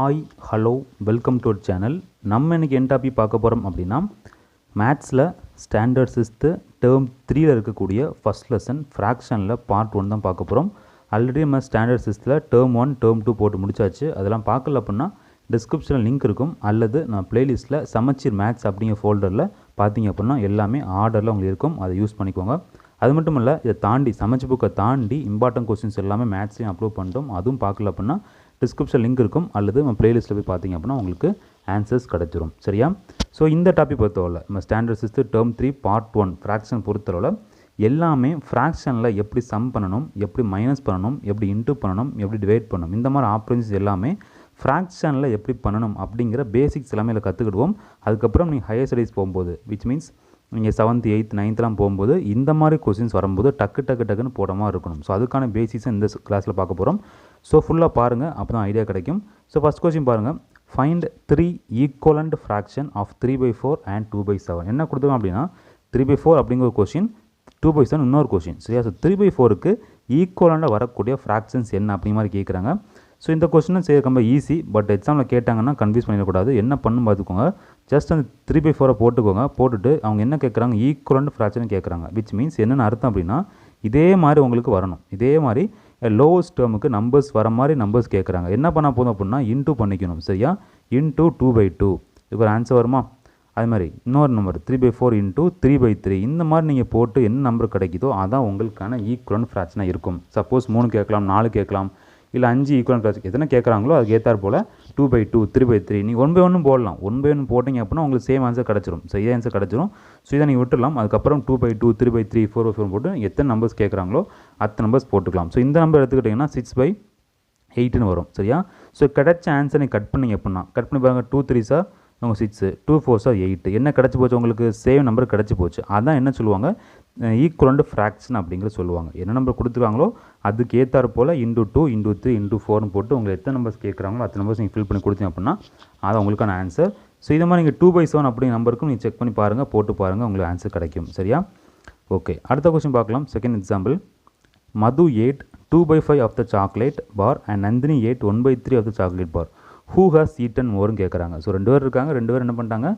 Hi hello welcome to our channel. நம்ம இன்றைக்கி என்ன டாபிக் பார்க்க போகிறோம் அப்படின்னா, மேத்ஸில் ஸ்டாண்டர்ட் சிக்ஸ்த்து டேர்ம் 3ல் இருக்கக்கூடிய ஃபஸ்ட் லெசன் ஃப்ராக்ஷனில் பார்ட் 1 தான் பார்க்க போகிறோம். ஆல்ரெடி நம்ம ஸ்டாண்டர்ட் சிக்ஸ்த்தில் டேர்ம் 1 டேர்ம் 2 போட்டு முடிச்சாச்சு. அதெல்லாம் பார்க்கல அப்படின்னா டிஸ்கிரிப்ஷனில் லிங்க் இருக்கும், அல்லது நான் ப்ளேலிஸ்ட்டில் சமச்சீர் மேத்ஸ் அப்படிங்கிற ஃபோல்டரில் பார்த்தீங்க அப்படின்னா எல்லாமே ஆர்டரில் உங்களுக்கு இருக்கும், அதை யூஸ் பண்ணிக்கோங்க. அது மட்டும் இல்லை, இதை தாண்டி சமச்சு புக்கை தாண்டி இம்பார்ட்டன்ட் கொஸ்டின்ஸ் எல்லாமே மேத்ஸ்லையும் அப்லோட் பண்ணிட்டோம். அதுவும் பார்க்கல அப்படின்னா டிஸ்கிரிப்ஷன் லிங்க் இருக்கும், அல்லது நம்ம ப்ளேலிஸ்ட்டில் போய் பார்த்தீங்க அப்படின்னா உங்களுக்கு ஆன்சர்ஸ் கிடச்சிரும். சரியா? ஸோ இந்த டாபிக் பொறுத்தவரை நம்ம standard sixth term 3 part 1 fraction பொறுத்தவரை எல்லாமே ஃப்ராக்ஷனில் எப்படி சம் பண்ணணும், எப்படி மைனஸ் பண்ணணும், எப்படி இன்டூ பண்ணணும், எப்படி டிவைட் பண்ணணும், இந்த மாதிரி ஆப்ரேஷன்ஸ் எல்லாமே ஃப்ராக்ஷனில் எப்படி பண்ணணும் அப்படிங்கிற பேசிக்ஸ் எல்லாமே இதில் கற்றுக்கிடுவோம். அதுக்கப்புறம் நீங்கள் ஹையர் ஸ்டடீஸ் போகும்போது, விச் மீன்ஸ் நீங்கள் 7th 8th 9thலாம் போகும்போது இந்த மாதிரி கொஸ்டின்ஸ் வரும்போது டக்குன்னு போட மாதிரி இருக்கணும். ஸோ அதுக்கான பேசிக்ஸை இந்த கிளாஸில் பார்க்க போகிறோம். ஸோ ஃபுல்லாக பாருங்கள், அப்போ தான் ஐடியா கிடைக்கும். ஸோ ஃபஸ்ட் கொஸ்டின் பாருங்கள், find 3 equivalent fraction of 3/4 and 2/7. என்ன கொடுத்துருக்கோம் அப்படின்னா 3/4 அப்படிங்கிற கொஸ்டின், 2/7 இன்னொரு கொஸ்டின். சரியா? ஸோ 3/4க்கு ஈக்குவலண்டாக வரக்கூடிய ஃப்ராக்ஷன்ஸ் என்ன அப்படிங்கிற மாதிரி கேட்குறாங்க. ஸோ இந்த கொஸ்டினும் செய்ய ரொம்ப ஈஸி, பட் எக்ஸாமில் கேட்டாங்கன்னா கன்ஃபியூஸ் பண்ணிடக்கூடாது. என்ன பண்ணணும் பார்த்துக்கோங்க, ஜஸ்ட் அந்த 3/4 போட்டுக்கோங்க. போட்டுட்டு அவங்க என்ன கேட்குறாங்க, ஈக்குவலண்ட் ஃப்ராக்ஷன் கேட்குறாங்க. விச் மீன்ஸ் என்னென்ன அர்த்தம் அப்படின்னா, இதே மாதிரி உங்களுக்கு வரணும். இதே மாதிரி லோவஸ்ட் டேர்முக்கு நம்பர்ஸ் வர மாதிரி நம்பர்ஸ் கேட்குறாங்க. என்ன பண்ண போதும் அப்படின்னா இன்டூ பண்ணிக்கணும். சரியா? இன்டூ 2/2 இதுக்கு ஒரு ஆன்சர் வருமா? அது மாதிரி இன்னொரு நம்பர் 3/4 இன்டூ 3/3 இந்த மாதிரி நீங்கள் போட்டு என்ன நம்பர் கிடைக்குதோ அதான் உங்களுக்கான ஈக்குவலண்ட் ஃப்ராக்ஷனாக இருக்கும். சப்போஸ் 3 கேட்கலாம், 4 கேட்கலாம், இல்லை 5 ஈக்குவலண்ட் ஃப்ராக்ஷன் எத்தனை கேட்குறாங்களோ அதுக்கு ஏற்றார் போல் 2/2 3/3 நீங்கள் 1/1 போடலாம். 1/1 போட்டிங்க அப்படின்னா உங்களுக்கு சேம் ஆன்சர் கிடச்சிரும். ஸோ இதே ஆன்சர் கிடச்சிரும். ஸோ இதை நீங்கள் விட்டுடலாம். அதுக்கப்புறம் 2/2 3/3 4/4 போட்டு எத்தனை நம்பர்ஸ் கேட்குறாங்களோ அத்தனை நம்பர்ஸ் போட்டுக்கலாம். ஸோ இந்த நம்பர் எடுத்துக்கிட்டிங்கன்னா 6/8ன்னு வரும். சரியா? ஸோ கிடைச்ச ஆன்சர் நீங்கள் கட் பண்ணிங்க அப்படின்னா கட் பண்ணி பாருங்கள். 2 3s உங்க 6, 2 4s 8 என்ன கிடச்சி போச்சு உங்களுக்கு? சேம் நம்பர் கிடச்சி போச்சு. அதான் என்ன சொல்லுவாங்க, ஈக்குவலண்ட் ஃப்ராக்ஷன் அப்படிங்கிற சொல்லுவாங்க. என்ன நம்பர் கொடுத்துருக்காங்களோ அதுக்கு ஏற்றாறு போல் இன்டூ 2 இன்டூ 3 இன்டூ 4னு போட்டு உங்களுக்கு எத்தனை நம்பர்ஸ் கேட்குறாங்களோ அத்தனை நம்பர்ஸ் நீங்கள் ஃபில் பண்ணி கொடுத்தீங்க அப்படின்னா அது உங்களுக்கான ஆன்சர். ஸோ இதை மாதிரி நீங்கள் 2/7 அப்படிங்கிற நம்பருக்கும் நீங்கள் செக் பண்ணி பாருங்கள், போட்டு பாருங்கள், உங்களுக்கு ஆன்சர் கிடைக்கும். சரியா? ஓகே, அடுத்த கொஸ்டின் பார்க்கலாம். Second example, Madhu ate 2/5 of the chocolate bar and Nandini ate 1/3 of the chocolate bar. Who has eaten moreன்னு கேட்குறாங்க. ஸோ 2 பேர் இருக்காங்க, 2 பேர் என்ன பண்ணிட்டாங்க,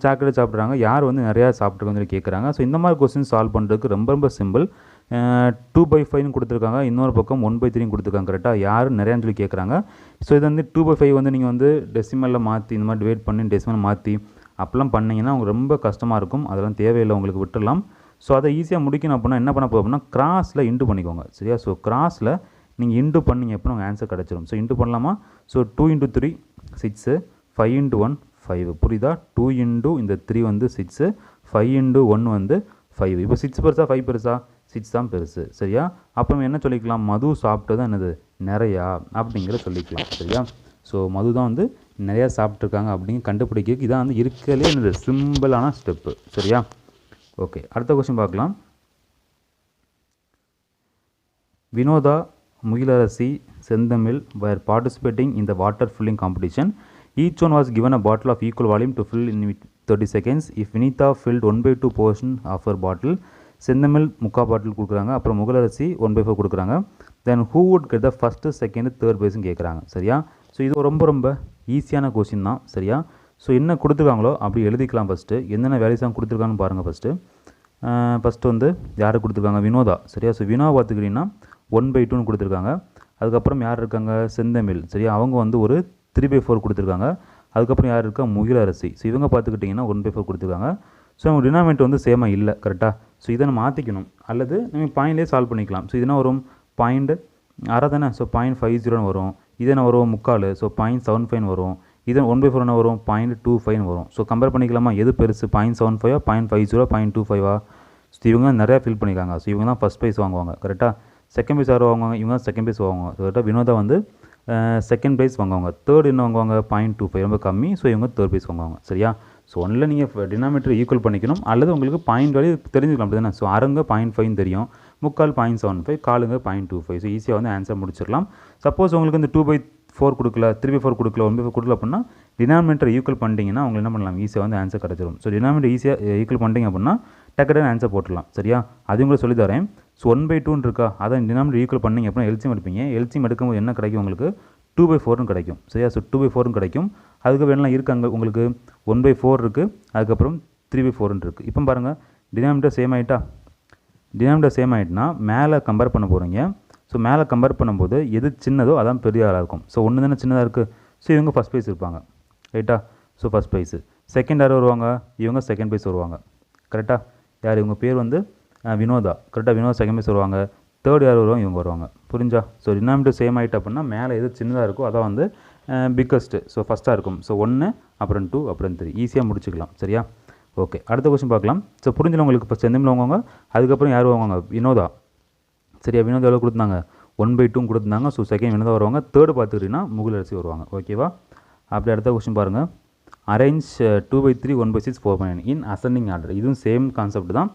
சாக்லேட் சாப்பிட்றாங்க. யார் வந்து நிறையா சாப்பிட்ருக்கோன்னு சொல்லி கேட்குறாங்க. ஸோ இந்த மாதிரி கொஸ்டின் சால்வ் பண்ணுறதுக்கு ரொம்ப சிம்பிள். 2/5ன்னு கொடுத்துருக்காங்க, இன்னொரு பக்கம் 1/3 கொடுத்துருக்காங்க. கரெக்டாக யார் நிறையான்னு சொல்லி கேட்குறாங்க. ஸோ இது வந்து 2/5 வந்து நீங்கள் வந்து டெசிமலில் மாற்றி இந்த மாதிரி டிவைட் பண்ணி டெசிமல் மாற்றி அப்போல்லாம் பண்ணிங்கன்னா உங்களுக்கு ரொம்ப கஷ்டமாக இருக்கும். அதெல்லாம் தேவையில்லை, உங்களுக்கு விட்டுடலாம். ஸோ அதை ஈஸியாக முடிக்கணும் அப்படின்னா என்ன பண்ண போதும் அப்படின்னா கிராஸில் இன்டூ பண்ணிக்கோங்க. சரியா? ஸோ கிராஸில் நீங்கள் இன்டூ பண்ணிங்க அப்படின்னா உங்கள் ஆன்சர் கிடச்சிரும். ஸோ இன்டூ பண்ணலாமா? ஸோ 2 × 3 6, 5 × 1 5. புரியுதா? 2 இன்டூ இந்த 3 வந்து 6, 5 × 1 வந்து 5. இப்போ 6 பெருசா 5 பெருசா? 6 தான் பெருசு. சரியா? அப்புறம் என்ன சொல்லிக்கலாம், மது சாப்பிட்டது என்னது நிறையா அப்படிங்கிற சொல்லிக்கலாம். சரியா? ஸோ மது தான் வந்து நிறையா சாப்பிட்ருக்காங்க அப்படிங்க கண்டுபிடிக்கிறதுக்கு இதான் வந்து இருக்கிறதுலே என்னது சிம்பிளான ஸ்டெப்பு. சரியா? ஓகே, அடுத்த கொஸ்டின் பார்க்கலாம். வினோதா, முகிலரசி, செந்தமிழ் were participating in the water filling competition. Each one was given a bottle of equal volume to fill in 30 seconds. If Vinitha filled 1/2 portion of her bottle, செந்தமிழ் 3/4 பாட்டில் கொடுக்குறாங்க, அப்புறம் முகிலரசி 1/4 கொடுக்குறாங்க. தென் who would get the first, second, third place கேட்குறாங்க. சரியா? So இது ரொம்ப ஈஸியான question தான். சரியா? ஸோ என்ன கொடுத்துருக்காங்களோ அப்படி எழுதிக்கலாம். ஃபஸ்ட்டு என்னென்ன வேல்யூஸாக கொடுத்துருக்காங்கன்னு பாருங்கள். ஃபஸ்ட்டு வந்து யார் கொடுத்துருக்காங்க, வினோதா. சரியா? ஸோ வினோதா பார்த்துக்கிட்டிங்கன்னா 1/2ன்னு கொடுத்துருக்காங்க. அதுக்கப்புறம் யார் இருக்காங்க, செந்தமிழ். சரியா? அவங்க வந்து ஒரு 3/4 கொடுத்துருக்காங்க. அதுக்கப்புறம் யார் இருக்கா, முகிலரசி. ஸோ இவங்க பார்த்துக்கிட்டிங்கன்னா 1/4 கொடுத்துருக்காங்க. ஸோ அவங்க டினாமினேட்டர் வந்து சேமாக இல்லை. கரெக்டாக? ஸோ இதை நம்ம மாற்றிக்கணும், அல்லது நம்ம பாயிண்ட்லேயே சால்வ் பண்ணிக்கலாம். ஸோ இதுனா வரும் பாயிண்ட் அரை தானே. ஸோ 0.50 வரும். இது என்ன வரும், 3/4. ஸோ 0.75 வரும். இது 1/4 என்ன வரும், 0.25 வரும். ஸோ கம்பேர் பண்ணிக்கலாமா, எது பெருசு, 0.75 0.50 0.25? ஸோ இவங்க நிறையா ஃபில் பண்ணியிருக்காங்க. ஸோ இவங்க தான் ஃபஸ்ட் ப்ரைஸ் வாங்குவாங்க. கரெக்டாக? செகண்ட் ப்ரைஸ் யார் வாங்குவாங்க, இவங்க தான் செகண்ட் ப்ரைஸ் வாங்குவாங்க. கரெக்டாக? வினோதா வந்து செகண்ட் ப்ரைஸ் வாங்குவாங்க. தேர்ட் என்ன வாங்குவாங்க, 0.25 ரொம்ப கம்மி. ஸோ இவங்க தேர்ட் ப்ரைஸ் வாங்குவாங்க. சரியா? ஸோ ஒன்றில் நீங்கள் டினாமினேட்டர் ஈக்குவல் பண்ணிக்கணும், அல்லது உங்களுக்கு பாயிண்ட் வேல்யூ தெரிஞ்சுக்கலாம். அப்படி தானே? ஸோ அரங்க 0.5 தெரியும், 3/4 0.75, காலுங்க 0.25. ஸோ ஈஸியாக வந்து ஆன்சர் முடிச்சிடலாம். சப்போஸ் உங்களுக்கு இந்த 2/4 கொடுக்கல, 3/4 கொடுக்கல, 1/4 கொடுக்கல அப்படின்னா டினாமினேட்டர் ஈக்குவல் பண்ணிட்டீங்கன்னா உங்களுக்கு என்ன பண்ணலாம், ஈஸியாக வந்து ஆன்சர் கிடச்சிடும். ஸோ டினாமினேட்டர் ஈஸியாக ஈக்குவல் பண்ணிட்டீங்க அப்படின்னா டக்குன்னு ஆன்சர் போட்டுடலாம். சரியா? அதையும் கூட சொல்லி தரேன். ஸோ 1/2 இருக்கா, அதை டினாமினேட்டர் ஈக்குவல் பண்ணிங்க அப்படின்னா எல்சியம் எடுப்பீங்க. எல்சியம் எடுக்கும்போது என்ன கிடைக்கும் உங்களுக்கு, 2/4 கிடைக்கும் சரியா. ஸோ 2/4 கிடைக்கும். அதுக்கு வேணாம் இருக்காங்க உங்களுக்கு 1/4 இருக்குது, அதுக்கப்புறம் 3/4 இருக்குது. இப்போ பாருங்கள் டினாமினேட்டர் சேம் ஆகிட்டா, டினாமினேட்டர் சேம் ஆகிட்டுனா மேலே கம்பேர் பண்ண போகிறீங்க. ஸோ மேலே கம்பேர் பண்ணும்போது எது சின்னதோ அதான் பெரிய ஆளாக இருக்கும். ஸோ ஒன்று தானே சின்னதாக இருக்குது. ஸோ இவங்க ஃபஸ்ட் ப்ரைஸ் இருப்பாங்க ரைட்டா. So first price. செகண்ட் யார் வருவாங்க, இவங்க செகண்ட் ப்ரைஸ் வருவாங்க கரெக்டாக. யார் இவங்க பேர் வந்து வினோதா கரெக்டாக. வினோதா செகண்ட் ப்ரைஸ் வருவாங்க. தேர்ட் யார் வருவாங்க, இவங்க வருவாங்க. புரிஞ்சா. ஸோ டினாமினேட்டர் சேம் ஆகிட்டு அப்படின்னா மேலே எது சின்னதாக இருக்கோ அதான் வந்து பிக்கஸ்ட்டு. ஸோ ஃபஸ்ட்டாக இருக்கும். ஸோ 1 அப்புறம் 2 அப்புறம் 3 ஈஸியாக முடிச்சுக்கலாம் சரியா. ஓகே அடுத்த கொஸ்டின் பார்க்கலாம். ஸோ புரிஞ்சவங்களுக்கு இப்போ செந்தில் வாங்குவாங்க, அதுக்கப்புறம் யார் வாங்குவாங்க, வினோதா சரியா. வினோதா எவ்வளோ கொடுத்தாங்க, 1/2 கொடுத்துருந்தாங்க. ஸோ செகண்ட் வினோதா வருவாங்க. தேர்டு பார்த்துக்கிட்டிங்கன்னா முகிலரசி வருவாங்க ஓகேவா. அப்படி அடுத்த கொஸ்டின் பாருங்கள். அரேஞ்ச் 2/3 1/6 4/9 இன் அசெண்டிங் ஆர்டர். இதுவும் சேம் கான்செப்ட் தான்.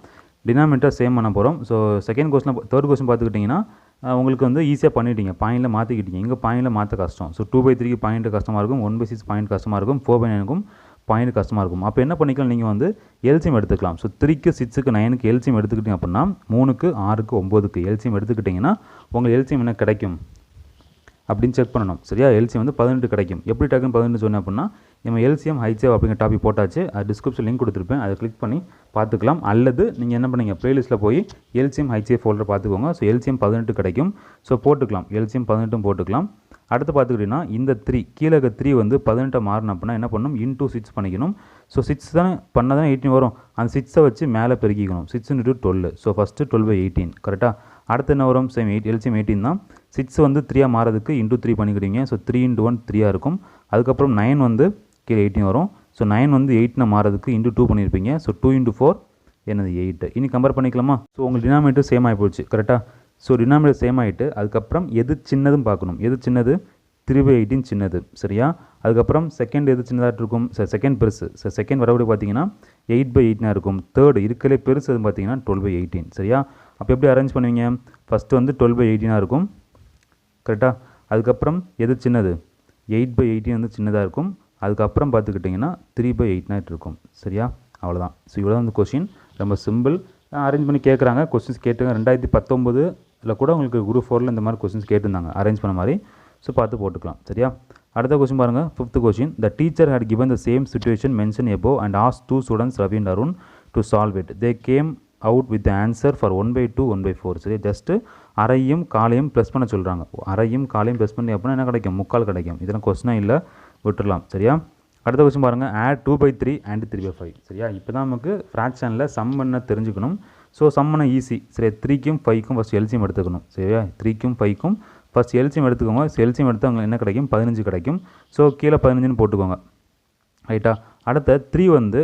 டினாமினேட்டர் சேம் பண்ண போகிறோம். So second question third question பார்த்துக்கிட்டிங்கன்னா உங்களுக்கு வந்து ஈஸியாக பண்ணிட்டீங்க, பாயிண்டில் மாற்றிக்கிட்டீங்க. இங்கே பாயிண்டில் மாற்ற கஷ்டம். ஸோ 2/3க்கு பாயிண்ட் கஷ்டமாக இருக்கும், 1/6 பாயிண்ட் கஷ்டமாக இருக்கும், 4/9க்கும் பாயிண்ட் கஷ்டமாக இருக்கும். அப்போ என்ன பண்ணிக்கலாம், நீங்கள் வந்து எல்சிஎம் எடுத்துக்கலாம். ஸோ 3க்கு 6க்கு 9க்கு எல்சிஎம் எடுத்துக்கிட்டிங்க அப்படின்னா 3க்கு 6க்கு 9க்கு எல்சிஎம் எடுத்துக்கிட்டிங்கன்னா உங்களுக்கு எல்சிஎம் என்ன கிடைக்கும் அப்படின்னு செக் பண்ணணும் சரியா. எல்சிஎம் வந்து 18 கிடைக்கும். எப்படி டக்குன்னு 18 சொன்னேன் அப்படின்னா நம்ம எல்சிஎம் ஹைச்சேவ் அப்படிங்கிற டாபிக் போட்டாச்சு. அது டிஸ்கிரிப்ஷன் லிங்க் கொடுத்துருப்பேன், அதை கிளிக் பண்ணி பார்த்துக்கலாம். அல்லது நீங்கள் என்ன பண்ணீங்க, ப்ளேலிஸ்ட்டில் போய் எல்சிஎம் ஹைச்சேவ் ஃபோல்டர் பார்த்துக்கோங்க. ஸோ எல்சிஎம் 18 கிடைக்கும். ஸோ போட்டுக்கலாம், எல்சிஎம் 18 போட்டுக்கலாம். அடுத்து பார்த்துக்கிட்டிங்கன்னா இந்த 3 கீழே 3 வந்து 18 மாறணும் அப்படின்னா என்ன பண்ணணும், இன்டூ 6 பண்ணிக்கணும். ஸோ 6 தானே பண்ணால் தான் 18 வரும். அந்த 6 வச்சு மேலே பெருக்கிக்கணும். 6 × 12. ஸோ ஃபஸ்ட்டு 12/18 கரெக்டாக. அடுத்து என்ன வரும், சேம் எல்சிஎம் 18 தான். 6 வந்து 3 மாறதுக்கு இன்டூ 3 பண்ணிக்கிட்டீங்க. ஸோ 3 × 1 3 இருக்கும். அதுக்கப்புறம் 9 வந்து கீழே 18 வரும். ஸோ 9 வந்து 8 மாறதுக்கு இன்டூ 2 பண்ணியிருப்பீங்க. ஸோ 2 × 4 என்னது 8. இனி கம்பேர் பண்ணிக்கலாமா. ஸோ உங்களுக்கு டினாமினேட்டர் சேம் ஆகி போச்சு கரெக்டாக. ஸோ டினாமினேட்டர் சேம் ஆகிட்டு அதுக்கப்புறம் எது சின்னதும் பார்க்கணும். எது சின்னது, 3/18 சின்னது சரியா. அதுக்கப்புறம் செகண்ட் எது சின்னதாக இருக்கும், செகண்ட் பெருசு. செகண்ட் வரபடி பார்த்தீங்கன்னா 8/18 இருக்கும். தேர்டு இருக்கிற பெருசு எதுன்னு பார்த்தீங்கன்னா 12/18 சரியா. அப்போ எப்படி அரேஞ்ச் பண்ணுவீங்க, ஃபஸ்ட்டு வந்து 12/18 இருக்கும் கரெக்டாக. அதுக்கப்புறம் எது சின்னது, 8/18 வந்து சின்னதாக இருக்கும். அதுக்கப்புறம் பார்த்துக்கிட்டிங்கன்னா 3/18 இருக்கும் சரியா. அவ்வளோதான். ஸோ இவ்வளோ தான் இந்த கொஷின், ரொம்ப சிம்பிள். அரேஞ்ச் பண்ணி கேட்குறாங்க. கொஸ்டின்ஸ் கேட்டுங்க. 2019 கூட உங்களுக்கு குரூப் 4 இந்த மாதிரி கொஸ்டின்ஸ் கேட்டிருந்தாங்க அரேஞ்ச் பண்ண மாதிரி. ஸோ பார்த்து போட்டுக்கலாம் சரியா. அடுத்த கொஸ்டின் பாருங்கள். 5th question. The teacher had given the same situation mention above and ask 2 students Ravi and Arun to solve it. They came out with answer for 1/2 1/4 சரி. ஜஸ்ட்டு அரையும் காலையும் ப்ளஸ் பண்ண சொல்கிறாங்க. அரையும் காலையும் ப்ளஸ் பண்ணி அப்படின்னா என்ன கிடைக்கும், 3/4 கிடைக்கும். இதெல்லாம் கொஸ்டினே இல்லை, விட்டுடலாம் சரியா. அடுத்த கொஸ்டின் பாருங்கள். ஆட் 2/3 and 3/5 சரியா. இப்போ தான் நமக்கு ஃப்ராக்ஷனில் சம் பண்ண தெரிஞ்சுக்கணும். ஸோ சம் பண்ண ஈஸி சரி. 3க்கும் 5க்கும் ஃபஸ்ட் எல்சிஎம் எடுத்துக்கணும் சரியா. 3க்கும் 5க்கும் ஃபஸ்ட் எல்சிஎம் எடுத்துக்கோங்க. எல்சிஎம் எடுத்து அங்கே என்ன கிடைக்கும், 15 கிடைக்கும். ஸோ கீழே 15ன்னு போட்டுக்கோங்க ரைட்டா. அடுத்த 3 வந்து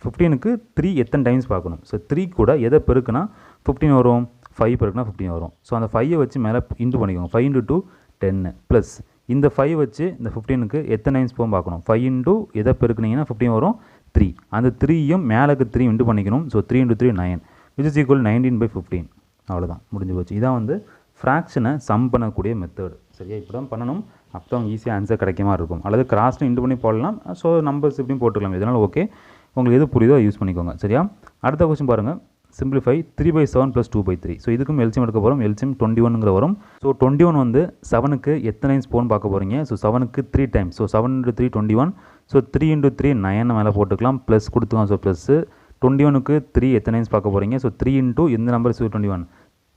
15க்கு 3 எத்தனை டைம்ஸ் பார்க்கணும். ஸோ 3 கூட எதை பெருக்குனா 15 வரும், 5 பெருக்குனா 15 வரும். ஸோ அந்த 5 வச்சு மேலே இன்ட்டு பண்ணிக்கோங்க. 5 × 2 10 ப்ளஸ் இந்த 5 வச்சு இந்த 15க்கு எத்தனை டைம்ஸ் போகும் பார்க்கணும். 5 × எதை பெருக்குனீங்கன்னா 15 வரும், 3. அந்த 3யும் மேலேக்கு 3 இன்ட்டு பண்ணிக்கணும். So 3 × 3 9 which is equal 19/15. அவ்வளோதான், முடிஞ்சு போச்சு. இதான் வந்து ஃப்ராக்ஷனை சம் பண்ணக்கூடிய மெத்தட் சரியா. இப்படி தான் பண்ணணும். அப்போ தான் ஈஸியாக ஆன்சர் கிடைக்க மாதிரி இருக்கும். அல்லது கிராஸ்னு இன்ட்டு பண்ணி போடலாம். ஸோ நம்பர்ஸ் இப்படியும் போட்டுக்கலாம். இதனால் ஓகே, உங்களுக்கு எது புரியுதோ யூஸ் பண்ணிக்கோங்க சரியா. அடுத்த கொஸ்டின் பாருங்கள். சிம்பிளிஃபை 3/7 + 2/3. ஸோ இதுக்கும் எல்சிஎம் எடுக்க போகிறோம். எல்சிஎம் 21ங்கிற வரும். ஸோ 21 வந்து 7க்கு எத்தனை டைம்ஸ் போன்னு பார்க்க போகிறீங்க. ஸோ 7க்கு 3 டைம்ஸ். ஸோ 7 × 3 21. ஸோ 3 × 3 9 மேலே போட்டுக்கலாம். ப்ளஸ் கொடுத்துக்கலாம். ஸோ ப்ளஸ்ஸு 21க்கு 3 எத்தனை டைம்ஸ் பார்க்க போகிறீங்க. ஸோ 3 × எந்த நம்பர் 21,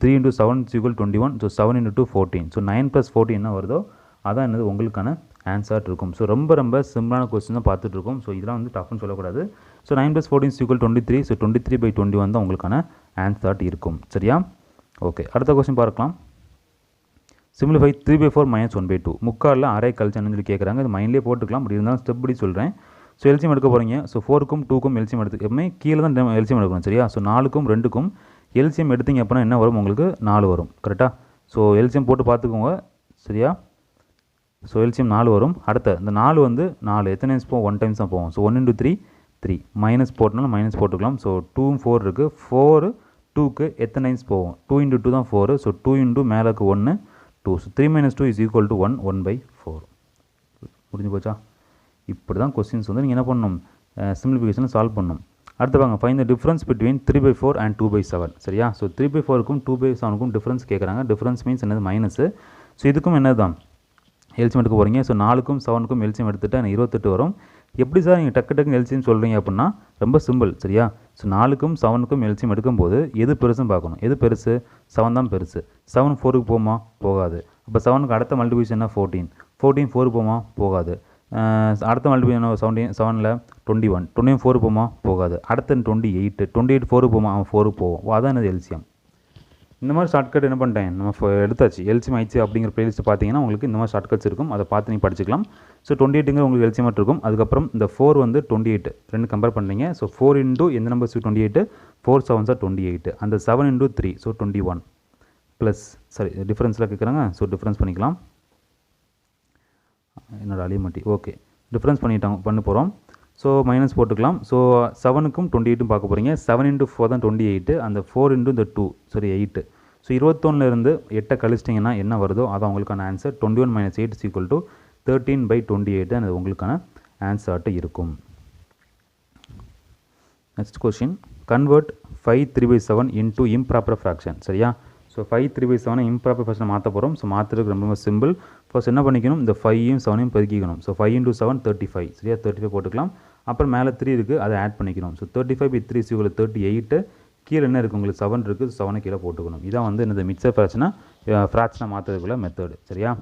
3 × 7 = 21. ஸோ 7 × 2 14. ஸோ 9 + 14 என்ன வருதோ அதான் என்னது உங்களுக்கான ஆன்சர் இருக்கும். ஸோ ரொம்ப ரொம்ப சிம்பிளான கொஸ்டின் தான் பார்த்துட்ருக்கோம். ஸோ இதெல்லாம் வந்து டஃப்னு சொல்லக்கூடாது. ஸோ 9 + 14 = 23. ஸோ 23/21 தான் உங்களுக்கான ஆன்சர் இருக்கும் சரியா. ஓகே, அடுத்த கொஸ்டின் பார்க்கலாம். சிம்பிளிஃபை 3/4 - 1/2. முக்காலில் அரை கழிச்சன்னு சொல்லி கேட்குறாங்க. இது மைண்ட்லேயே போட்டுக்கலாம். அப்படி இருந்தாலும் ஸ்டெப் படி சொல்கிறேன். ஸோ எல்சிஎம் எடுக்க போகிறீங்க. ஸோ 4க்கும் 2க்கும் எல்சிஎம் எடுத்து எப்பவுமே கீழே தான் எல்சிஎம் எடுக்கணும் சரியா. ஸோ 4க்கும் 2க்கும் எல்சிஎம் எடுத்தீங்க அப்படின்னா என்ன வரும், உங்களுக்கு 4 வரும் கரெக்டாக. ஸோ எல்சிஎம் போட்டு பார்த்துக்கோங்க சரியா. ஸோ எல்சிஎம் 4 வரும். அடுத்த இந்த 4 வந்து 4 எத்தனை டைம்ஸ் போகும், 1 டைம்ஸ் தான் போகும். ஸோ 1 × 3 3 மைனஸ் போட்டனால மைனஸ் போட்டுக்கலாம். ஸோ 2 4 இருக்குது. 4 2க்கு எத்தனை டைம்ஸ் போகும், 2 × 2 தான் 4. ஸோ 2 × மேலேக்கு 1 2. ஸோ 3 - 2 = 1 1/4. முடிஞ்சு போச்சா. இப்படி தான் கொஸ்டின்ஸ் வந்து நீங்கள் என்ன பண்ணணும், சிம்பிளிஃபிகேஷனை சால்வ் பண்ணணும். அடுத்து வாங்க, find the difference between 3/4 and 2/7 சரியா. ஸோ 3/4க்கும் 2/7க்கும் டிஃப்ரென்ஸ் கேட்குறாங்க. டிஃப்ரென்ஸ் மீன்ஸ் என்னது, மைனஸு. ஸோ இதுக்கும் என்னது தான் எல்சிஎம் எடுக்க போகிறீங்க. ஸோ 4க்கும் 7க்கும் எல்சிஎம் எடுத்துகிட்டு எனக்கு 28 வரும். எப்படி சார் நீங்கள் டக்குன்னு எல்சிஎம் சொல்கிறீங்க அப்படின்னா ரொம்ப சிம்பிள் சரியா. ஸோ 4க்கும் 7க்கும் எல்சிஎம் எடுக்கும்போது எது பெருசுன்னு பார்க்கணும். எது பெருசு? 7 தான் பெருசு. 7 4க்கு போகுமா? போகாது. அப்போ 7க்கு அடுத்த மல்டிபிகேஷன் என்ன? 14. 14 4 போகுமா? போகாது. அடுத்த மல்டிபிகேஷன் 7ல் 21. 21 4 போகுமா? போகாது. அடுத்த 28. 28 4 போகுமா? 4 போகும். அதான் என்னது எல்சிஎம். இந்த மாதிரி ஷார்ட்கட் என்ன பண்ணிட்டேன் நம்ம எடுத்தாச்சு. எல்சிஎம் ஆயிடுச்சு அப்படிங்கிற பிளேலிஸ்ட் பார்த்தீங்கன்னா உங்களுக்கு இந்த மாதிரி ஷார்ட்கட்ஸ் இருக்கும். அதை பார்த்து நீங்கள் படிச்சுக்கலாம். ஸோ 28ங்கிற உங்களுக்கு எல்சிஎம் இருக்கும். அதுக்கப்புறம் இந்த 4 வந்து 28 ரெண்டு கம்பேர் பண்ணுறீங்க. ஸோ 4 இன்டூ எந்த நம்பர் 28 4 7s are 28. அந்த 7 இன்டூ 3 ஸோ 21 ப்ளஸ் சாரி டிஃப்ரென்ஸில் கேட்குறாங்க. ஸோ டிஃப்ரென்ஸ் பண்ணிக்கலாம். என்னோட அலிமட்டி ஓகே டிஃப்ரென்ஸ் பண்ண போகிறோம். ஸோ மைனஸ் போட்டுக்கலாம். ஸோ 7க்கும் 28ம் பார்க்க போகிறீங்க. 7 இன்ட்டு 4 தான் 28. அந்த 4 இன்ட்டு இந்த 2 சாரி 8. ஸோ 21லேருந்து 8 கழிச்சிட்டிங்கன்னா என்ன வருதோ அதான் உங்களுக்கான ஆன்சர். 21 - 8 = 13/28 அது உங்களுக்கான ஆன்சர்ட்டு இருக்கும். Next question, convert 5 3/7 into improper fraction. சரியா. ஸோ 5 3/7 இம்ப்ராப்பர் ஃப்ராக்ஷனை மாற்ற போகிறோம். ஸோ மாற்றுறதுக்கு ரொம்ப சிம்பிள். ஃபர்ஸ்ட் என்ன பண்ணிக்கணும், இந்த 5யும் 7யும் பெருக்கிக்கணும். ஸோ 5 × 7 35. சரியா, 35 போட்டுக்கலாம். அப்புறம் மேலே 3 இருக்குது, அதை ஆட் பண்ணிக்கணும். ஸோ 35/3 = 38. கீழே என்ன இருக்குது உங்களுக்கு 7 இருக்குது. 7 கீழே போட்டுக்கணும். இதான் வந்து என்னது மிக்சர் ஃப்ராக்ஷனை மாற்றுறதுக்குள்ள மெத்தடு. சரியா.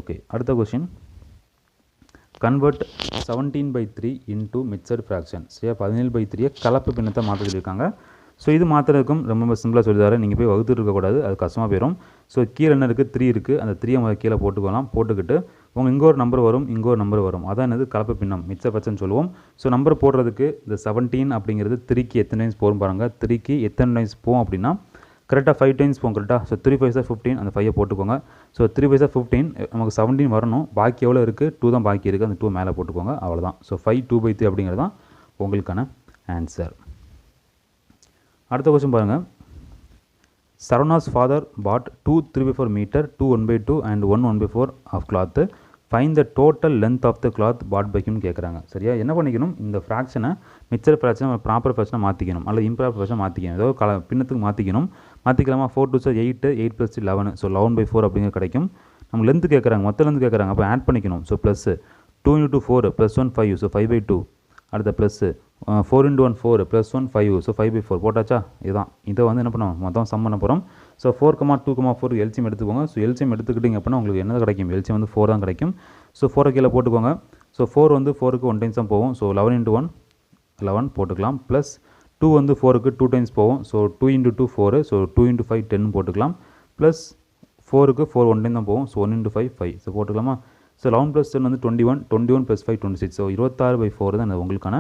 ஓகே, அடுத்த question, convert 17/3 into mixer fraction. சரியா, 17/3 கலப்பு பின்னத்தை மாற்ற சொல்லியிருக்காங்க. ஸோ இது மாற்றுறதுக்கும் ரொம்ப சிம்பிளாக சொல்லித்தரேன். நீங்கள் போய் வகுத்து இருக்கக்கூடாது, அது கஷ்டமாக போயிடும். ஸோ கீழே என்ன இருக்குது 3 இருக்குது. அந்த 3 கீழே போட்டுக்கலாம். போட்டுக்கிட்டு உங்கள் இங்கே ஒரு நம்பர் வரும், இங்கே ஒரு நம்பர் வரும். அதான் என்னது கலப்பு பின்னம், மிக்சர் ஃப்ராக்ஷன் சொல்லுவோம். ஸோ நம்பர் போடுறதுக்கு இந்த 17 அப்படிங்கிறது 3க்கு எத்தனை டைம்ஸ் போகும் பாருங்கள். 3க்கு எத்தனை டைம்ஸ் போகும் அப்படின்னா கரெக்டாக 5 டைம்ஸ் போகும். கரெக்டாக. So 3 5s are 15. அந்த 5 போட்டுக்கோங்க. So 3 5s are 15. நமக்கு 17 வரணும். பாக்கி எவ்வளோ இருக்குது? 2 தான் பாக்கி இருக்குது. அந்த 2 மேலே போட்டுக்கோங்க. அவ்வளோதான். ஸோ 5 2/3 அப்படிங்கிறது தான் உங்களுக்கான ஆன்சர். அடுத்த கொஸ்டின் பாருங்கள், Saravana's father bought 2 3/4 metre 2 1/2 and 1 1/4 of cloth. Find the total length of the cloth bought by ஹிம்னு கேட்குறாங்க. சரியா. என்ன பண்ணிக்கணும், இந்த ஃப்ராக்ஷனை மிக்சர் ஃப்ராக்ஷனை ப்ராப்பர் ஃப்ராக்ஷனை மாற்றிக்கணும், அல்லது இம்ப்ராப்பர் ஃப்ராக்ஷனை மாற்றிக்கணும். ஏதோ பின்னத்துக்கு மாற்றிக்கணும். மாற்றிக்கலாமா? 4 2s are 8, 8 + 11. ஸோ 11/4 அப்படிங்கிற கிடைக்கும். நம்ம லென்த்து கேட்குறாங்க, மொத்த லென்த்து கேட்குறாங்க. அப்போ ஆட் பண்ணிக்கணும். So plus 2 × 4 +1 5. ஸோ 5/2. அடுத்த ப்ளஸ்ஸு 4 × 1 4 +1 5. ஸோ 5/4 போட்டாச்சா. இதுதான். இதை வந்து என்ன பண்ணுவோம், மொத்தம் சம் பண்ண போகிறோம். ஸோ 4, 2, 4 எல்சிஎம் எடுத்துக்கோங்க. ஸோ எல்சிஎம் எடுத்துக்கிட்டிங்க அப்படின்னா உங்களுக்கு என்ன கிடைக்கும்? எல்சிஎம் வந்து 4 தான் கிடைக்கும். ஸோ 4 கீழே போட்டுக்கோங்க. ஸோ 4 வந்து 4க்கு 1 டைம்ஸ் தான் போகும். ஸோ 11 × 1 11 போட்டுக்கலாம். ப்ளஸ் 2 வந்து 4க்கு 2 டைம்ஸ் போகும். ஸோ 2 × 2 4. ஸோ 2 × 5 10 போட்டுக்கலாம். ப்ளஸ் 4க்கு 4 1 டைம் தான் போகும். ஸோ 1 × 5 5. ஸோ போட்டுக்கலாமா. ஸோ 11 + 10 வந்து 21. 21 + 5 26. ஸோ 26/4 தான் உங்களுக்கான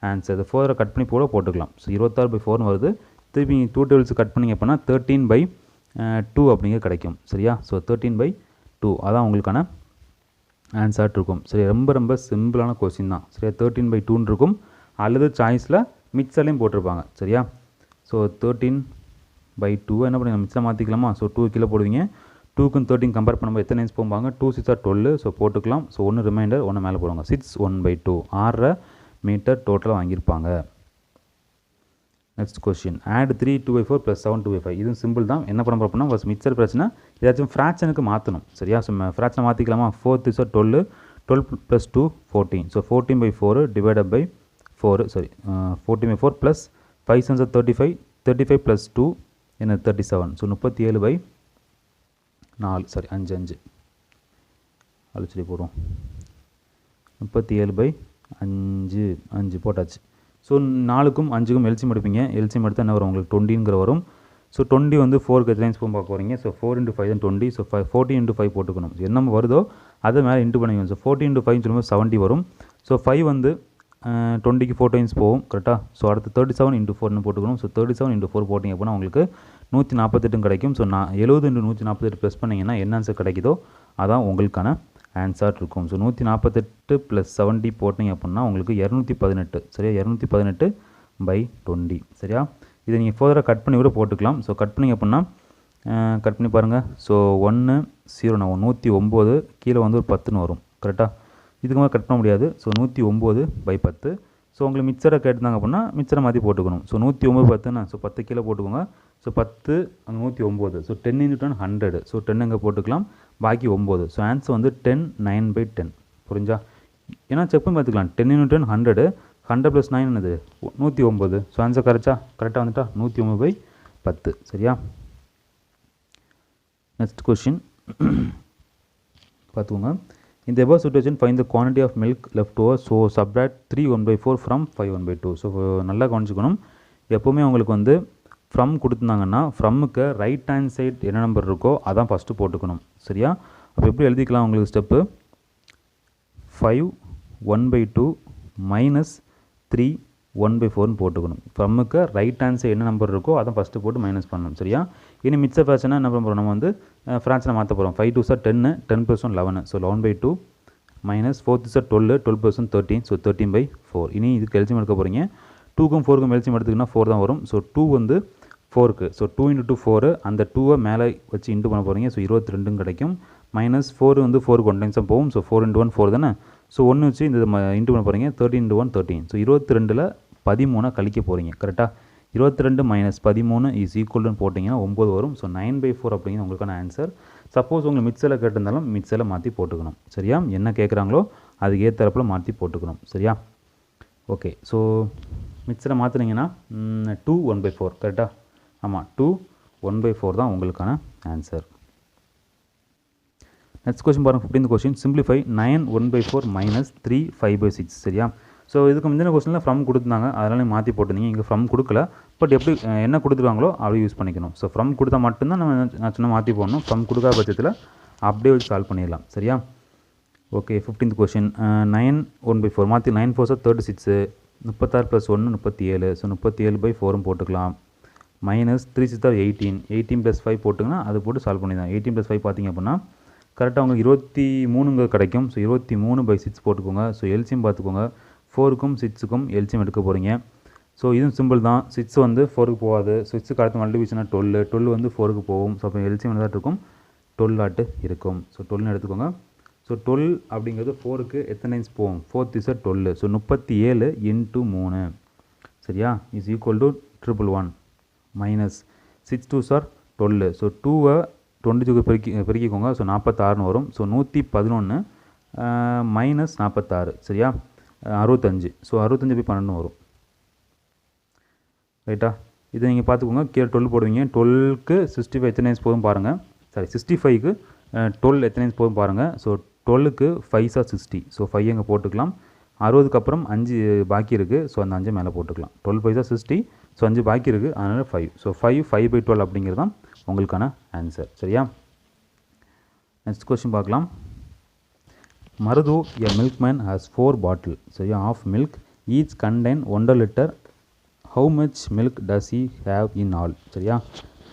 ஆன்சர். இது 4 கட் பண்ணி போட்டுக்கலாம். ஸோ 26/4 வருது. திருப்பி 2 டேபிள்ஸ் கட் பண்ணிங்க அப்படின்னா 13/2 அப்படிங்க கிடைக்கும். சரியா. ஸோ 13/2 அதான் உங்களுக்கான ஆன்சர் இருக்கும். சரி, ரொம்ப சிம்பிளான கொஸ்டின் தான். சரியா. 13/2 இருக்கும், அல்லது சாய்ஸில் மிக்சர்லேயும் போட்டிருப்பாங்க. சரியா. ஸோ 13/2 என்ன பண்ணுங்க, மிக்சர் மாற்றிக்கலாமா. ஸோ 2 கீழே போடுவீங்க. 2க்கும் 13 கம்பேர் பண்ணும்போது எத்தனை டைம்ஸ் போகும்பாங்க? 2 6 are 12. ஸோ போட்டுக்கலாம். ஸோ 1 ரிமைண்டர், 1 மேலே போடுவாங்க. 6 1/2 6 மீட்டர் டோட்டலாக வாங்கியிருப்பாங்க. Next question, add 3 2/4 + 7 2/5. இதுவும் சிம்பிள் தான். என்ன பண்ண போகிறோம்னா ஃபஸ்ட் மிக்சர் பிரச்சனை ஏதாச்சும் ஃப்ராக்ஷனுக்கு மாற்றணும். சரியா. ஸோ ஃப்ராக்ஷனை மாற்றிக்கலாமா. 4 3s are 12. 12 + 2 14. So 14/4 / 4. Sorry 14/4 + 5 7s are 35. 35 + 2 என்ன 37. ஸோ 37/4. சாரி 5 5 அழிச்சடி போடுவோம். 37/5 5 போட்டாச்சு. ஸோ 4க்கும் 5க்கும் எல்சிஎம் எடுப்பீங்க. எல்சிஎம் எடுத்தால் என்ன வரும் உங்களுக்கு 20ங்கிற வரும். ஸோ 20 வந்து 4க்கு எத்தனை டைம்ஸ் பார்க்க போகிறீங்க. ஸோ 4 × 5 தான் 20. ஸோ 14 × 5 போட்டுக்கணும். என்ன வருதோ அதை மேலே இன்ட்டு பண்ணிக்கணும். ஸோ 14 × 5 சொல்லும்போது 70 வரும். ஸோ 5 வந்து 20க்கு 4 டைம்ஸ் போகும். கரெக்டாக. ஸோ அடுத்து 37 × 4ன்னு போட்டுக்கணும். ஸோ 37 × 4 போட்டிங்க அப்படின்னா உங்களுக்கு 148 கிடைக்கும். ஸோ 70 × 148 ப்ளஸ் பண்ணிங்கன்னா என்ன ஆன்சர் கிடைக்குதோ அதான் உங்களுக்கான ஆன்சர் இருக்கும். ஸோ 148 + 70 போட்டிங்க அப்படின்னா உங்களுக்கு 218. சரியா. 218/20. சரியா. இதை நீங்கள் ஃபர்தராக கட் பண்ணி கூட போட்டுக்கலாம். ஸோ கட் பண்ணிங்க அப்படின்னா கட் பண்ணி பாருங்கள். ஸோ 1 0 109 கீழே வந்து ஒரு 10ன்னு வரும். கரெக்டாக. இதுக்கு மேலே கட் பண்ண முடியாது. ஸோ 109/10. ஸோ உங்களுக்கு மிக்சரை கேட்டுருந்தாங்க அப்படின்னா மிக்சரை மாற்றி போட்டுக்கணும். ஸோ 109 10னா ஸோ 10 கீழே போட்டுக்கோங்க. ஸோ 10 அங்கே 109. ஸோ 10 × 10 100. ஸோ 10 அங்கே போட்டுக்கலாம், பாக்கி 9. ஸோ ஆன்சர் வந்து 10 9/10. புரிஞ்சா? ஏன்னா செக் பண்ணி பார்த்துக்கலாம். 10 × 10 100. 100 + 9 என்னது 109. ஸோ ஆன்சர் கரெக்டாக வந்துட்டா 109/10. சரியா? நெக்ஸ்ட் கொஷின் பார்த்துக்கோங்க. In the above situation, find the quantity of milk left over. So subtract 3 1/4 from 5 1/2. So நல்லா கவனிச்சுக்கணும். எப்போவுமே உங்களுக்கு வந்து ஃப்ரம் கொடுத்துருந்தாங்கன்னா ஃப்ரம்முக்கு ரைட் ஹேண்ட் சைட் என்ன நம்பர் இருக்கோ அதான் ஃபஸ்ட்டு போட்டுக்கணும். சரியா? அப்போ எப்படி எழுதிக்கலாம் உங்களுக்கு ஸ்டெப்பு 5 1/2 மைனஸ் 3 1/4ன்னு போட்டுக்கணும். ஃப்ரம்முக்கு ரைட் ஹேண்ட் சைடு என்ன நம்பர் இருக்கோ அதான் ஃபஸ்ட்டு போட்டு மைனஸ் பண்ணணும். சரியா? இனி மிச்ச ஃப்ராக்ஷனை என்ன பண்ண போகிறோம், நம்ம வந்து ஃப்ராக்ஷனை மாற்ற போகிறோம். 5 2s are 10, 10 + 1 11. So 11/2 minus 4 3s are 12, 12 + 1 13. So 13/4. இனி இதுக்கு எல்சியம் எடுக்க போகிறீங்க. 2க்கும் 4க்கும் எல்சியம் எடுத்துக்கினா 4 தான் வரும். ஸோ 2 வந்து 4க்கு. ஸோ 2 × 2 4. அந்த 2வை மேலே வச்சு இன்ட்டு பண்ண போகிறீங்க. ஸோ 22 கிடைக்கும். மைனஸ் 4 வந்து 4க்கு 1 டைம்ஸாக போகும். ஸோ 4 × 1 4 தானே. ஸோ 1 வச்சு இந்த இன்ட்டு பண்ண போகிறீங்க. 13 × 1 13. ஸோ 22ல் 13 கழிக்க போகிறீங்க. கரெக்டாக? 22 - 13 இஸ் ஈக்குவல்னு போட்டிங்கன்னா 9 வரும். ஸோ 9/4 அப்படிங்கிற உங்களுக்கான ஆன்சர். சப்போஸ் உங்களுக்கு மிக்சரில் கேட்டிருந்தாலும் மிக்சரில் மாற்றி போட்டுக்கணும். சரியா? என்ன கேட்குறாங்களோ அதுக்கு ஏற்றப்பில் மாற்றி போட்டுக்கணும். சரியா? ஓகே. ஸோ மிக்சரை மாற்றினீங்கன்னா 2 1/4. கரெக்டாக? ஆமாம், 2 1/4 தான் உங்களுக்கான ஆன்சர். நெக்ஸ்ட் கொஸ்டின் பாருங்கள். 15th question. Simplify 9 1/4 minus 3 5/6. சரியா? ஸோ இதுக்கு முந்தின கொஸ்டினில் ஃப்ரம் கொடுத்துருந்தாங்க, அதனால மாற்றி போட்டுருந்தீங்க. இங்கே ஃப்ரம் கொடுக்கல. பட் எப்படி என்ன கொடுத்துருவாங்களோ அப்படி யூஸ் பண்ணிக்கணும். ஸோ ஃப்ரம் கொடுத்தா மட்டும்தான் நான் சொன்ன மாற்றி போடணும். ஃப்ரம் கொடுக்காத பட்சத்தில் அப்படியே வச்சு சால்வ் பண்ணிடலாம். சரியா? ஓகே. 15th question. 9 1/4 மாற்றி 9 4s are 36. 36 + 1 37. ஸோ 37/4 போட்டுக்கலாம். Minus 3 6 are 18. 18 + 5 போட்டுங்கன்னா அது போட்டு சால்வ் பண்ணிடலாம். 18 + 5 பார்த்திங்க அப்படின்னா கரெக்டாக உங்களுக்கு 23 கிடைக்கும். ஸோ 23/6 போட்டுக்கோங்க. ஸோ எல்சியம் பார்த்துக்கோங்க. 4க்கும் 6க்கும் எல்சியம் எடுக்க போகிறீங்க. ஸோ இதுவும் சிம்பிள் தான். 6 வந்து 4க்கு போகாது. 6க்கு அடுத்து மல்டிபிகேஷனா 12. 12 வந்து 4க்கு போகும். ஸோ அப்போ எல்சியம் என்ன இருக்கும், 12 இருக்கும். ஸோ 12 எடுத்துக்கோங்க. ஸோ 12 அப்படிங்கிறது 4க்கு எத்தனை டைம்ஸ் போகும், 4 3s are 12. ஸோ 37 × 3. சரியா? Is equal to 111 minus 6 2s are 12. So 2வை 22க்கு பெருக்கிக்கோங்க. ஸோ 46ன்னு வரும். So 111 minus 46. சரியா? 65. ஸோ 65/12 வரும். ரைட்டா? இதை நீங்கள் பார்த்துக்கோங்க. கீழே 12 போடுவீங்க. 12க்கு 65 எத்தனை டைம்ஸ் போதும் பாருங்கள். சாரி, 65க்கு 12 எத்தனை டைம்ஸ் போதும் பாருங்கள். So 12க்கு 5s are 60. ஸோ 5 அங்கே போட்டுக்கலாம். 60க்கு அப்புறம் 5 பாக்கி இருக்குது. ஸோ அந்த 5 மேலே போட்டுக்கலாம். 12 5s are 60. ஸோ 5 பாக்கி இருக்குது, அதனால் 5. ஸோ 5 5/12 அப்படிங்கிறது தான் உங்களுக்கான ஆன்சர். சரியா? நெக்ஸ்ட் கொஸ்டின் பார்க்கலாம். Marudu, a milkman, has 4 bottles. சரியா? of milk. Each contain 1 liter. How much milk does he have in all? சரியா?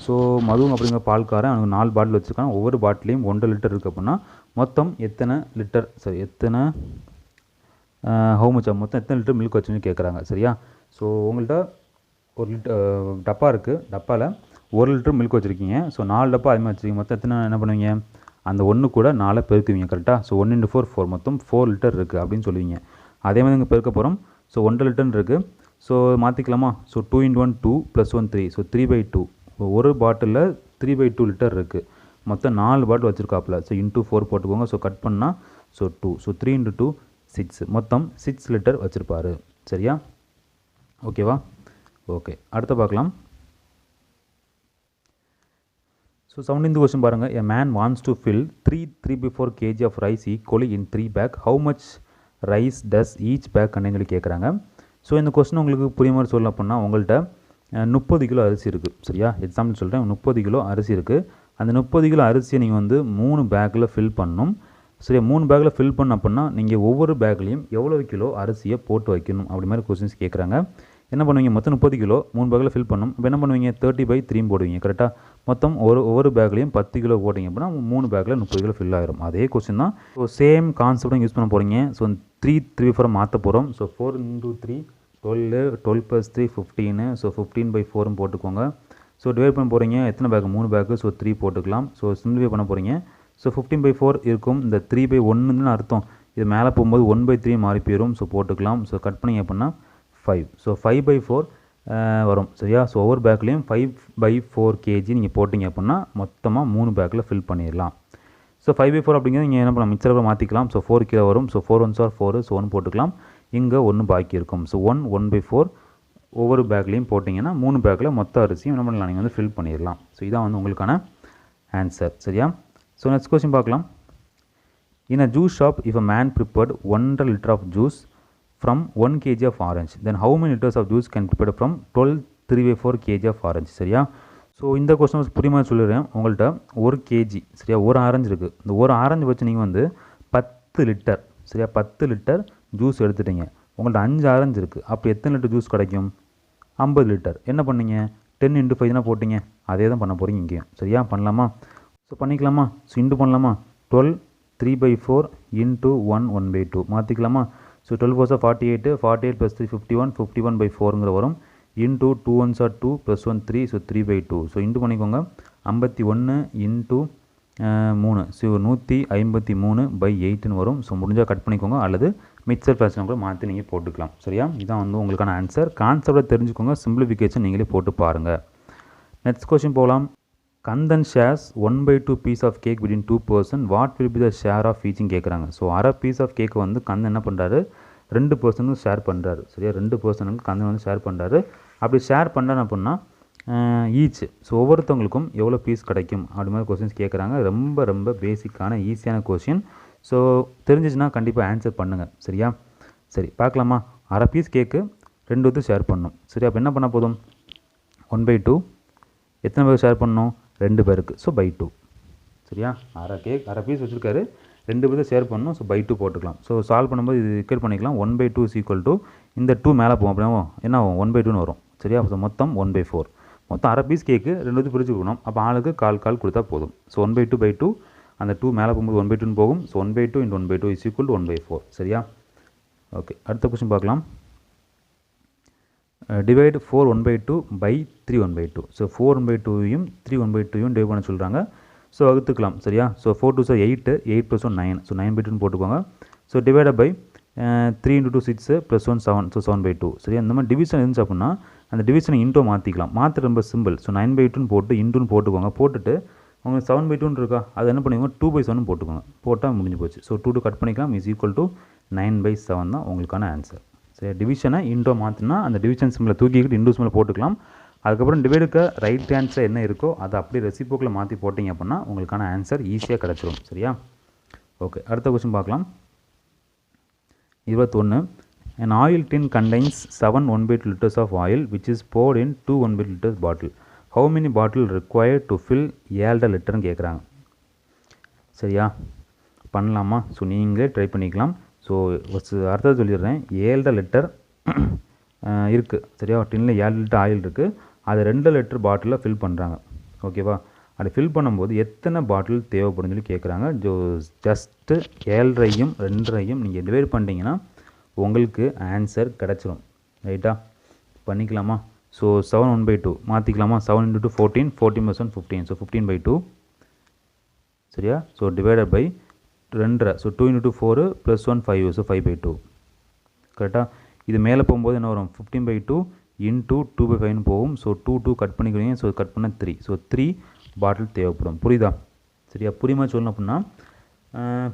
ஸோ மது அப்படிங்கிற பால்காரன் அவனுக்கு 4 பாட்டில் வச்சுருக்கான். ஒவ்வொரு பாட்டிலையும் 1 லிட்டர் இருக்குது அப்படின்னா மொத்தம் எத்தனை லிட்டர், சரி எத்தனை ஹவு மச் மொத்தம் எத்தனை லிட்டர் மில்க் வச்சுன்னு கேட்குறாங்க. சரியா? ஸோ உங்கள்கிட்ட ஒரு டப்பா இருக்குது. டப்பாவில் 1 லிட்டர் மில்க் வச்சுருக்கீங்க. ஸோ 4 டப்பா அதுமாதிரி வச்சுருக்கீங்க. மொத்தம் எத்தனை என்ன பண்ணுவீங்க, அந்த 1 கூட 4 பெருக்குவீங்க. கரெக்டாக? ஸோ 1 × 4 4. மொத்தம் 4 லிட்டர் இருக்குது அப்படின்னு சொல்லுவீங்க. அதே மாதிரி இங்கே பெருக்க போகிறோம். ஸோ 1 லிட்டர்னு இருக்குது. ஸோ மாற்றிக்கலாமா? ஸோ 2 × 1 2 + 1 3. ஸோ 3/2. ஒரு பாட்டிலில் 3/2 லிட்டர் இருக்குது. மொத்தம் 4 பாட்டில் வச்சுருக்காப்புல. ஸோ × 4 போட்டுக்கோங்க. ஸோ கட் பண்ணால் ஸோ 2. ஸோ 3 × 2 6. மொத்தம் 6 லிட்டர் வச்சுருப்பார். சரியா? ஓகேவா? ஓகே. அடுத்து பார்க்கலாம். ஸோ 17th கொஸ்டின் பாருங்கள். A man wants to fill 3/4 kg of rice equally in 3 bag. How much rice does each bag contain சொல்லி கேட்குறாங்க. ஸோ இந்த கொஸ்டின் உங்களுக்கு புரிய மாதிரி சொல்லலாம் அப்படின்னா உங்கள்கிட்ட 30 கிலோ அரிசி இருக்குது. சரியா? எக்ஸாம்பிள் சொல்கிறேன். 30 கிலோ அரிசி இருக்குது. அந்த 30 கிலோ அரிசியை நீங்கள் வந்து 3 பேக்கில் ஃபில் பண்ணணும். சரியா? 3 பேக்கில் ஃபில் பண்ண அப்படின்னா நீங்கள் ஒவ்வொரு பேக்லேயும் எவ்வளோ கிலோ அரிசியை போட்டு வைக்கணும் அப்படி மாதிரி கொஸ்டின்ஸ் கேட்குறாங்க. என்ன பண்ணுவீங்க, மொத்தம் 30 கிலோ 3 பேக்கில் ஃபில் பண்ணணும். இப்போ என்ன பண்ணுவீங்க, 30/3 போடுவீங்க. கரெக்டாக? மொத்தம் ஒவ்வொரு பேக்லேயும் 10 கிலோ போட்டிங்க அப்படின்னா 3 பேக்கில் 30 கிலோ ஃபில் ஆகிரும். அதே கொஸ்டின் தான். ஸோ சேம் கான்செப்டும் யூஸ் பண்ண போகிறீங்க. ஸோ 3/4 மாற்ற போகிறோம். ஸோ 4 × 3 12, 12 + 3 15. ஸோ 15/4 போட்டுக்கோங்க. ஸோ டிவைட் பண்ண போகிறீங்க. எத்தனை பேக், 3 பேக்கு. ஸோ 3 போட்டுக்கலாம். ஸோ சிம்பிளிஃபை பண்ண போகிறீங்க. ஸோ 15/4 இருக்கும். இந்த 3/1ன்னு அர்த்தம். இது மேலே போகும்போது 1/3 மாறி போயிடும். ஸோ போட்டுக்கலாம். ஸோ கட் பண்ணிங்க அப்படின்னா 5. ஸோ 5/4 வரும் சரியா. ஸோ ஒவ்வொரு பேக்லேயும் 5/4 kg நீங்கள் போட்டிங்க அப்படின்னா மொத்தமாக 3 பேக்கில் ஃபில் பண்ணிடலாம். ஸோ 5/4 அப்படிங்கிறது நீங்கள் என்ன பண்ணலாம், மிக்சரில் மாற்றிக்கலாம். ஸோ 4 கிலோ வரும். ஸோ 4 1s are 4, ஸோ 1 போட்டுக்கலாம். இங்கே 1 பாக்கி இருக்கும். ஸோ 1/4 ஒவ்வொரு பேக்லேயும் போட்டிங்கன்னா 3 பேக்கில் மொத்த அரிசியும் என்ன பண்ணலாம், நீங்கள் வந்து ஃபில் பண்ணிடலாம். ஸோ இதான் வந்து உங்களுக்கான ஆன்சர் சரியா. ஸோ நெக்ஸ்ட் கொஸ்டின் பார்க்கலாம். In a juice shop, if a man prepared 1.5 liter of juice from 1 kg of orange, then how many liters of juice can prepared from 12 3/4 kg of orange சரியா. So இந்த question புரியுமா சொல்லிடுறேன். உங்கள்கிட்ட 1 kg சரியா, ஒரு orange இருக்குது. இந்த ஒரு ஆரஞ்சு வச்சு நீங்கள் வந்து 10 லிட்டர் சரியா, 10 லிட்டர் ஜூஸ் எடுத்துட்டீங்க. உங்கள்கிட்ட 5 ஆரஞ்சு இருக்குது. அப்போ எத்தனை லிட்டர் ஜூஸ் கிடைக்கும்? 50 லிட்டர். என்ன பண்ணீங்க, 10 × 5 தான் போட்டிங்க. அதே தான் பண்ண போகிறீங்க இங்கேயும் சரியா. பண்ணலாமா? ஸோ பண்ணிக்கலாமா? ஸோ இன்ட்டு பண்ணலாமா? 12 3/4 × 1 1/2 மாற்றிக்கலாமா? ஸோ 12 4s are 48, 48 + 3 51, 51/4 வரும். Into 2 1s are 2 + 1 3, so 3/2. So into பண்ணிக்கோங்க. 51 × 3, ஸோ 153/8 வரும். ஸோ முடிஞ்சால் கட் பண்ணிக்கோங்க, அல்லது மிக்சர் ஃப்ராக்ஷன் கூட மாற்றி நீங்கள் போட்டுக்கலாம் சரியா. இதான் வந்து உங்களுக்கான ஆன்சர். கான்செப்டை தெரிஞ்சுக்கோங்க, சிம்பிளிஃபிகேஷன் நீங்களே போட்டு பாருங்கள். நெக்ஸ்ட் கொஸ்டின் போகலாம். Kandan shares 1/2 piece of cake between 2 person. What will be the share of each கேட்குறாங்க. ஸோ அரை பீஸ் ஆஃப் கேக் வந்து கந்தன் என்ன பண்ணுறாரு, 2 பர்சனுக்கு ஷேர் பண்ணுறாரு சரியா. 2 பர்சனுக்கு கந்தன் வந்து ஷேர் பண்ணுறாரு. அப்படி ஷேர் பண்ணுறாரு அப்படின்னா ஈச், ஸோ ஒவ்வொருத்தவங்களுக்கும் எவ்வளோ பீஸ் கிடைக்கும் அப்படி மாதிரி கொஸ்டின்ஸ் கேட்குறாங்க. ரொம்ப ரொம்ப பேசிக்கான ஈஸியான கொஸ்டின். ஸோ தெரிஞ்சிச்சுன்னா கண்டிப்பாக ஆன்சர் பண்ணுங்கள் சரியா. சரி பார்க்கலாமா. அரை பீஸ் கேக்கு 2 பேருக்கு ஷேர் பண்ணணும் சரி. அப்போ என்ன பண்ண போதும், 1/2 எத்தனை பேருக்கு ஷேர் பண்ணணும், 2 பேருக்கு. ஸோ 2 சரியா. அரை பீஸ் வச்சுருக்காரு, 2 பேருக்கு ஷேர் பண்ணணும். ஸோ 2 போட்டுக்கலாம். ஸோ சால்வ் பண்ணும்போது இது இக்குவேட் பண்ணிக்கலாம். 1/2 = இந்த 2 மேலே போகும் அப்படின்னா என்ன ஆகும், 1/2 வரும் சரியா. ஸோ மொத்தம் 1/4. மொத்தம் அரை பீஸ் கேக்கு 2 பேருக்கு பிரித்து கொடுக்கணும். அப்போ ஆளுக்கு கால் கொடுத்தா போதும். ஸோ 1/2/2 அந்த 2 மேலே போகும்போது 1/2 போகும். ஸோ 1/2 × 1/2 = 1/4 சரியா. ஓகே, அடுத்த கொஸ்டின் பார்க்கலாம். Divide 4 1/2 by 3 1/2. ஸோ 4 1/2 3 1/2 டிவைட் பண்ண சொல்கிறாங்க. ஸோ வகுத்துக்கலாம் சரியா. ஸோ 4 2s are 8, 8 + 1 9, ஸோ 9/2 போட்டுக்கோங்க. ஸோ டிவைட் பை 3 × 2 6 + 1 7, ஸோ 7/2 சரியா. இந்த மாதிரி டிவிஷன் இருந்துச்சு அப்படின்னா அந்த டிவிஷனை இன்டோ மாற்றிக்கலாம். மாற்ற ரொம்ப சிம்பிள். ஸோ 9/2 போட்டு இன்ட்டுன்னு போட்டுக்கோங்க. போட்டுட்டு உங்களுக்கு 7/2 இருக்கா, அது என்ன பண்ணுவீங்க, 2/7 போட்டுக்கோங்க. போட்டால் முடிஞ்சு போச்சு. ஸோ 2 கட் பண்ணிக்கலாம். = 9/7 தான் உங்களுக்கான ஆன்சர் சரி. டிவிஷனை இன்டோ மாற்றினா அந்த டிவிஷன் சிம்பிளை தூக்கிக்கிட்டு இன்டூ சிம்பிளை போட்டுக்கலாம். அதுக்கப்புறம் டிவைடுக்கு ரைட் ஆன்சர் என்ன இருக்கோ அதை அப்படியே ரெசிப்ரோக்கில் மாற்றி போட்டிங்க அப்படின்னா உங்களுக்கான ஆன்சர் ஈஸியாக கிடச்சிரும் சரியா. ஓகே, அடுத்த கொஸ்டின் பார்க்கலாம். 21. An oil tin contains 7 1/2 liters of oil which is poured in 2 1/2 liters bottle. How many bottle required to fill 7 லிட்டர்னு கேட்குறாங்க சரியா. பண்ணலாமா? ஸோ நீங்களே ட்ரை பண்ணிக்கலாம். ஸோ அடுத்தது சொல்லிடுறேன். 7 லிட்டர் இருக்குது சரியா. டின்னில் 7 லிட்டர் ஆயில் இருக்குது. அதை 2 லிட்டர் பாட்டிலில் ஃபில் பண்ணுறாங்க ஓகேவா. அப்படி ஃபில் பண்ணும்போது எத்தனை பாட்டில் தேவைப்படும் சொல்லி கேட்குறாங்க. ஜஸ்ட்டு 7.5யும் 2.5யும் நீங்கள் டிவைட் பண்ணிட்டீங்கன்னா உங்களுக்கு ஆன்சர் கிடச்சிரும் ரைட்டா. பண்ணிக்கலாமா? ஸோ 7 1/2 மாற்றிக்கலாமா. 7 × 2 14, 14 + 1 15, ஸோ 15/2 சரியா. So divided by 2, so 2 × 2 4 + 1 5, so 5/2 கரெக்டாக. இது மேலே போகும்போது என்ன வரும், 15/2 × 2/5 போகும். ஸோ 2 கட் பண்ணிக்கிறீங்க. ஸோ கட் பண்ண 3, ஸோ 3 பாட்டில் தேவைப்படும். புரியுதா சரியா. புரியுமா சொல்லணும் அப்படின்னா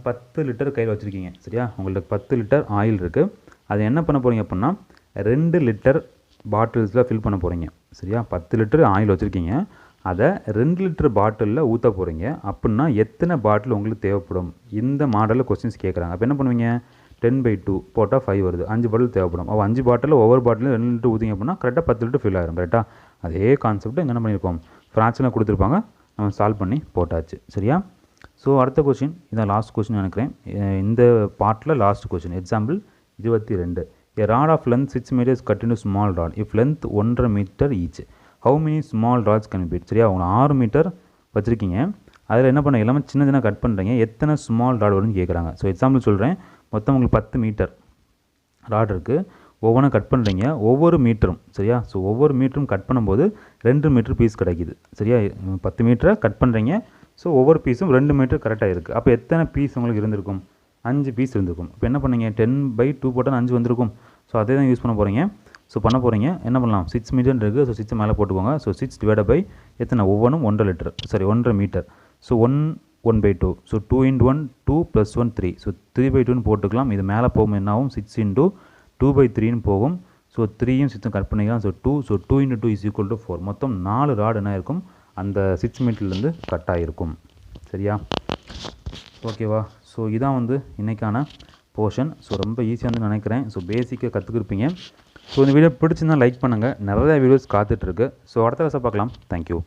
10 லிட்டர் கையில் வச்சுருக்கீங்க சரியா. உங்களுக்கு 10 லிட்டர் ஆயில் இருக்குது. அதை என்ன பண்ண போகிறீங்க அப்படின்னா 2 லிட்டர் பாட்டில்ஸில் ஃபில் பண்ண போகிறீங்க சரியா. 10 லிட்டர் ஆயில் வச்சுருக்கீங்க, அதை 2 லிட்டர் பாட்டிலில் ஊற்ற போகிறீங்க. அப்படின்னா எத்தனை பாட்டில் உங்களுக்கு தேவைப்படும், இந்த மாடலில் கொஸ்டின்ஸ் கேட்குறாங்க. அப்போ என்ன பண்ணுவீங்க, 10/2 போட்டால் 5 வருது. 5 பாட்டில் தேவைப்படும். அப்போ 5 பாட்டில் ஒவ்வொரு பாட்டிலும் 2 லிட்டர் ஊற்றிங்க அப்படின்னா கரெக்டாக 10 லிட்டர் ஃபில் ஆகிரும் கரெக்டாக. அதே கான்செப்ட் என்ன பண்ணியிருக்கோம், ஃப்ராக்ஷனில் கொடுத்துருப்பாங்க, நம்ம சால்வ் பண்ணி போட்டாச்சு சரியா. ஸோ அடுத்த கொஸ்டின், இதான் லாஸ்ட் கொஸ்டின் நினைக்கிறேன். இந்த பார்ட்டில் last question. Example 22. A rod of length 6 meters cut into small rod. If length 1.5 meter each, how many small rods can be? சரியா, உங்களை 6 மீட்டர் வச்சுருக்கீங்க. அதில் என்ன பண்ண எல்லாமே சின்ன சின்ன கட் பண்ணுறீங்க. எத்தனை ஸ்மால் ராட் வரும்னு கேட்குறாங்க. ஸோ எக்ஸாம்பிள் சொல்கிறேன். மொத்தம் உங்களுக்கு 10 மீட்டர் ராட் இருக்குது. ஒவ்வொன்றும் கட் பண்ணுறீங்க, ஒவ்வொரு மீட்டரும் சரியா. ஸோ ஒவ்வொரு மீட்டரும் கட் பண்ணும்போது 2 மீட்டர் பீஸ் கிடைக்கிது சரியா. 10 மீட்டரை கட் பண்ணுறீங்க. ஸோ ஒவ்வொரு பீஸும் 2 மீட்டர் கரெக்டாக இருக்குது. அப்போ எத்தனை பீஸ் உங்களுக்கு இருந்திருக்கும், 5 பீஸ் இருந்திருக்கும். இப்போ என்ன பண்ணீங்க, 10/2 போட்டால் 5 வந்திருக்கும். ஸோ அதே தான் யூஸ் பண்ண போகிறீங்க. ஸோ பண்ண போகிறீங்க என்ன பண்ணலாம் 6 மீட்டர் இருக்குது. ஸோ 6 மேலே போட்டுக்கோங்க. ஸோ 6 டிவைட் பை எத்தனை ஒவ்வொன்றும் 1.5 litre, sorry 1.5 metre. So 1/2. So 2 × 1 2 + 1 3. So 3/2ன்னு போட்டுக்கலாம். இது மேலே போகும் என்ன ஆகும் 6 × 2/3ன்னு போகும். ஸோ 3யும் 6ம் கட் பண்ணிக்கலாம். ஸோ 2. ஸோ 2 × 2 = 4. மொத்தம் 4 ராடு என்ன இருக்கும் அந்த 6 மீட்டர்லேருந்து கட் ஆகிருக்கும். சரியா, ஓகேவா? ஸோ இதான் வந்து இன்றைக்கான போர்ஷன். ஸோ ரொம்ப ஈஸியாக நினைக்கிறேன். ஸோ பேசிக்காக கற்றுக்கிருப்பீங்க. ஸோ இந்த வீடியோ பிடிச்சிருந்தால் லைக் பண்ணுங்கள். நிறைய வீடியோஸ் காத்துட்ருக்கு. ஸோ அடுத்த வருஷம் பார்க்கலாம். தேங்க்யூ.